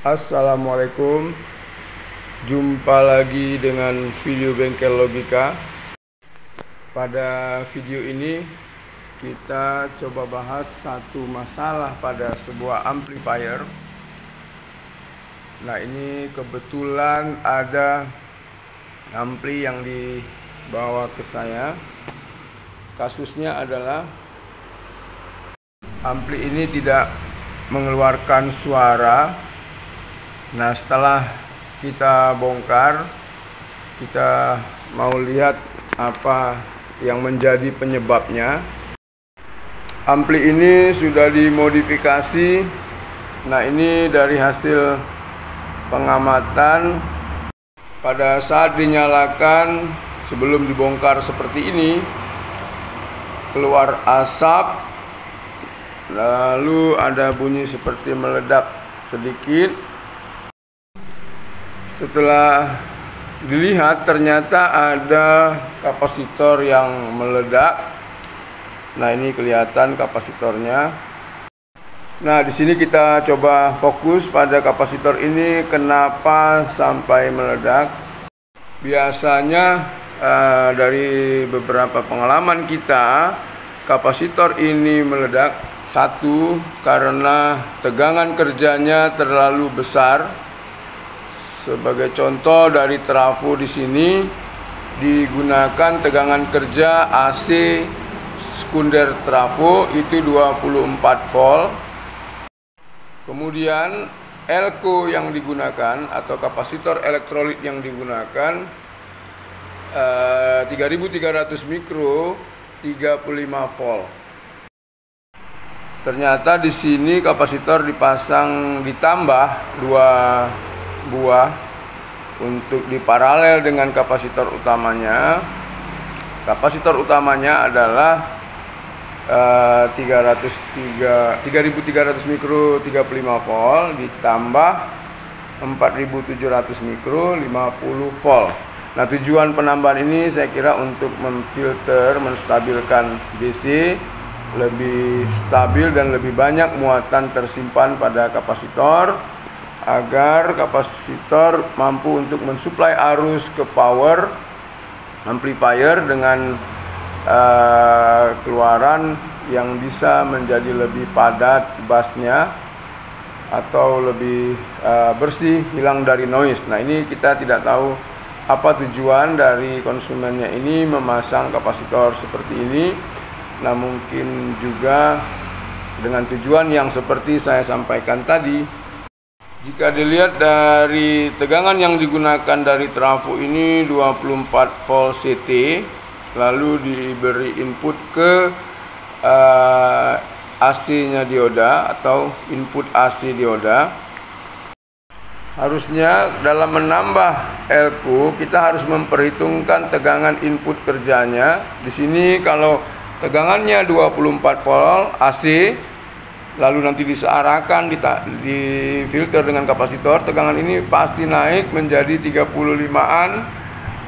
Assalamualaikum. Jumpa lagi dengan video Bengkel Logika. Pada video ini kita coba bahas satu masalah pada sebuah amplifier. Nah, ini kebetulan ada ampli yang dibawa ke saya. Kasusnya adalah ampli ini tidak mengeluarkan suara. Nah, setelah kita bongkar, kita mau lihat apa yang menjadi penyebabnya. Ampli ini sudah dimodifikasi. Nah, ini dari hasil pengamatan. Pada saat dinyalakan, sebelum dibongkar seperti ini, keluar asap, lalu ada bunyi seperti meledak sedikit. Setelah dilihat, ternyata ada kapasitor yang meledak. Nah, ini kelihatan kapasitornya. Nah, di sini kita coba fokus pada kapasitor ini, kenapa sampai meledak. Biasanya dari beberapa pengalaman kita, kapasitor ini meledak. Satu, karena tegangan kerjanya terlalu besar. Sebagai contoh, dari trafo di sini digunakan tegangan kerja AC sekunder trafo itu 24 volt. Kemudian elko yang digunakan atau kapasitor elektrolit yang digunakan 3300 mikro 35 volt. Ternyata di sini kapasitor ditambah 2 buah untuk diparalel dengan kapasitor utamanya. Kapasitor utamanya adalah 3300 mikro 35 volt ditambah 4700 mikro 50 volt. Nah, tujuan penambahan ini saya kira untuk memfilter, menstabilkan DC lebih stabil dan lebih banyak muatan tersimpan pada kapasitor, agar kapasitor mampu untuk mensuplai arus ke power amplifier dengan keluaran yang bisa menjadi lebih padat bassnya atau lebih bersih, hilang dari noise. Nah, ini kita tidak tahu apa tujuan dari konsumennya ini memasang kapasitor seperti ini. Nah, mungkin juga dengan tujuan yang seperti saya sampaikan tadi. Jika dilihat dari tegangan yang digunakan dari trafo ini 24 volt CT, lalu diberi input ke AC-nya dioda atau input AC dioda. Harusnya dalam menambah elko kita harus memperhitungkan tegangan input kerjanya. Di sini kalau tegangannya 24 volt AC, lalu nanti disearakan, difilter dengan kapasitor, tegangan ini pasti naik menjadi 35-an.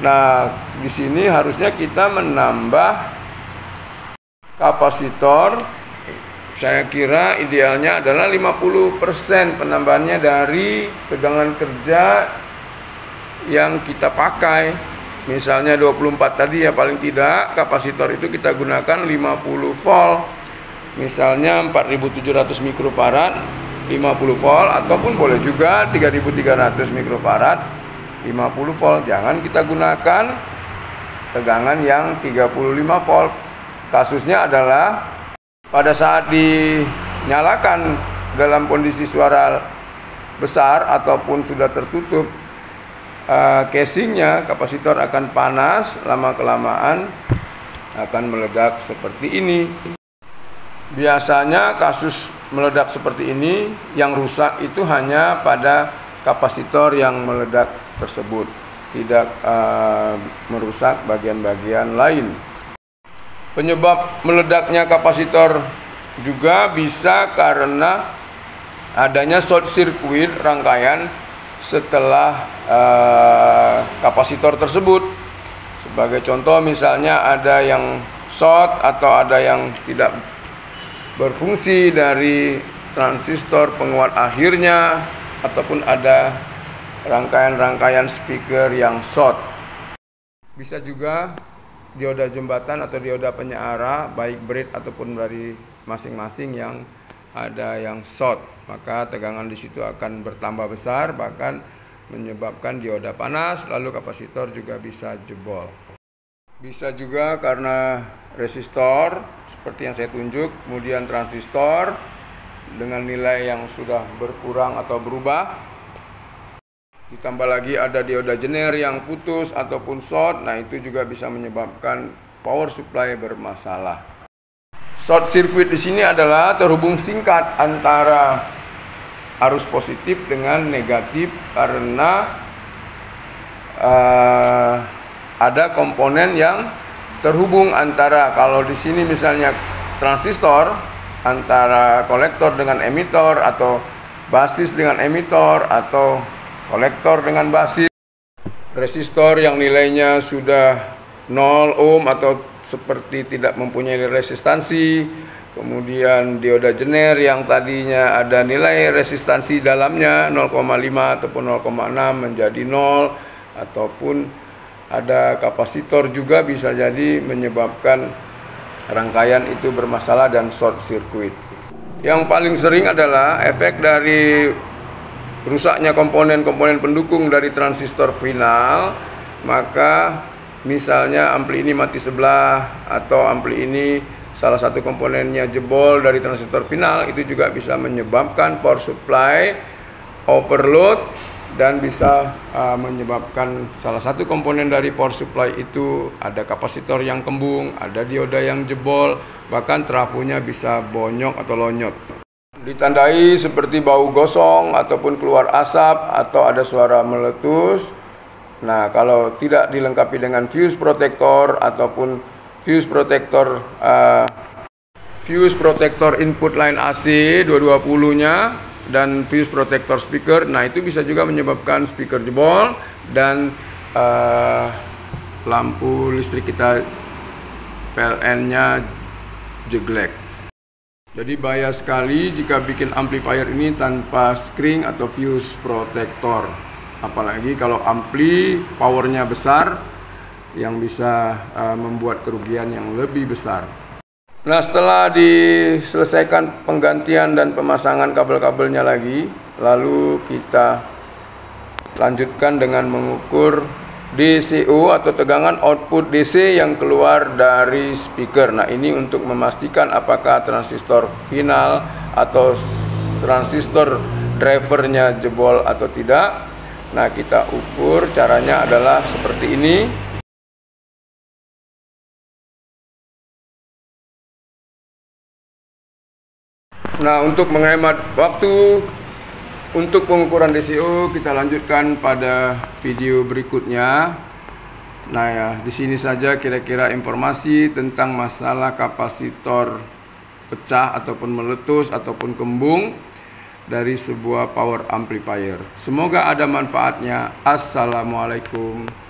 Nah, di sini harusnya kita menambah kapasitor. Saya kira idealnya adalah 50% penambahannya dari tegangan kerja yang kita pakai. Misalnya 24 tadi, ya paling tidak kapasitor itu kita gunakan 50 volt. Misalnya 4700 mikrofarad 50 volt, ataupun boleh juga 3300 mikrofarad 50 volt. Jangan kita gunakan tegangan yang 35 volt. Kasusnya adalah pada saat dinyalakan dalam kondisi suara besar ataupun sudah tertutup casingnya, kapasitor akan panas, lama-kelamaan akan meledak seperti ini. Biasanya kasus meledak seperti ini yang rusak itu hanya pada kapasitor yang meledak tersebut, tidak merusak bagian-bagian lain. Penyebab meledaknya kapasitor juga bisa karena adanya short circuit rangkaian setelah kapasitor tersebut. Sebagai contoh, misalnya ada yang short atau ada yang tidak berfungsi dari transistor penguat akhirnya, ataupun ada rangkaian-rangkaian speaker yang short. Bisa juga dioda jembatan atau dioda penyearah baik bread ataupun dari masing-masing yang ada yang short, maka tegangan di situ akan bertambah besar, bahkan menyebabkan dioda panas, lalu kapasitor juga bisa jebol. Bisa juga karena resistor seperti yang saya tunjuk, kemudian transistor dengan nilai yang sudah berkurang atau berubah, ditambah lagi ada dioda jener yang putus ataupun short. Nah, itu juga bisa menyebabkan power supply bermasalah. Short circuit di sini adalah terhubung singkat antara arus positif dengan negatif karena ada komponen yang terhubung antara, kalau di sini misalnya transistor, antara kolektor dengan emitor atau basis dengan emitor atau kolektor dengan basis. Resistor yang nilainya sudah 0 ohm atau seperti tidak mempunyai resistansi. Kemudian dioda jener yang tadinya ada nilai resistansi dalamnya 0,5 ataupun 0,6 menjadi 0, ataupun ada kapasitor juga bisa jadi menyebabkan rangkaian itu bermasalah dan short circuit. Yang paling sering adalah efek dari rusaknya komponen-komponen pendukung dari transistor final. Maka misalnya ampli ini mati sebelah atau ampli ini salah satu komponennya jebol dari transistor final, itu juga bisa menyebabkan power supply overload dan bisa menyebabkan salah satu komponen dari power supply itu ada kapasitor yang kembung, ada dioda yang jebol, bahkan trafonya bisa bonyok atau lonyot. Ditandai seperti bau gosong ataupun keluar asap atau ada suara meletus. Nah, kalau tidak dilengkapi dengan fuse protector ataupun fuse protector input line AC 220-nya dan fuse protector speaker, nah itu bisa juga menyebabkan speaker jebol dan lampu listrik kita PLN-nya jeglek. Jadi bahaya sekali jika bikin amplifier ini tanpa screen atau fuse protector. Apalagi kalau ampli powernya besar yang bisa membuat kerugian yang lebih besar. Nah, setelah diselesaikan penggantian dan pemasangan kabel-kabelnya lagi, lalu kita lanjutkan dengan mengukur DCO atau tegangan output DC yang keluar dari speaker. Nah, ini untuk memastikan apakah transistor final atau transistor drivernya jebol atau tidak. Nah, kita ukur, caranya adalah seperti ini. Nah, untuk menghemat waktu untuk pengukuran DCO, kita lanjutkan pada video berikutnya. Nah ya, di sini saja kira-kira informasi tentang masalah kapasitor pecah ataupun meletus ataupun kembung dari sebuah power amplifier. Semoga ada manfaatnya. Assalamualaikum.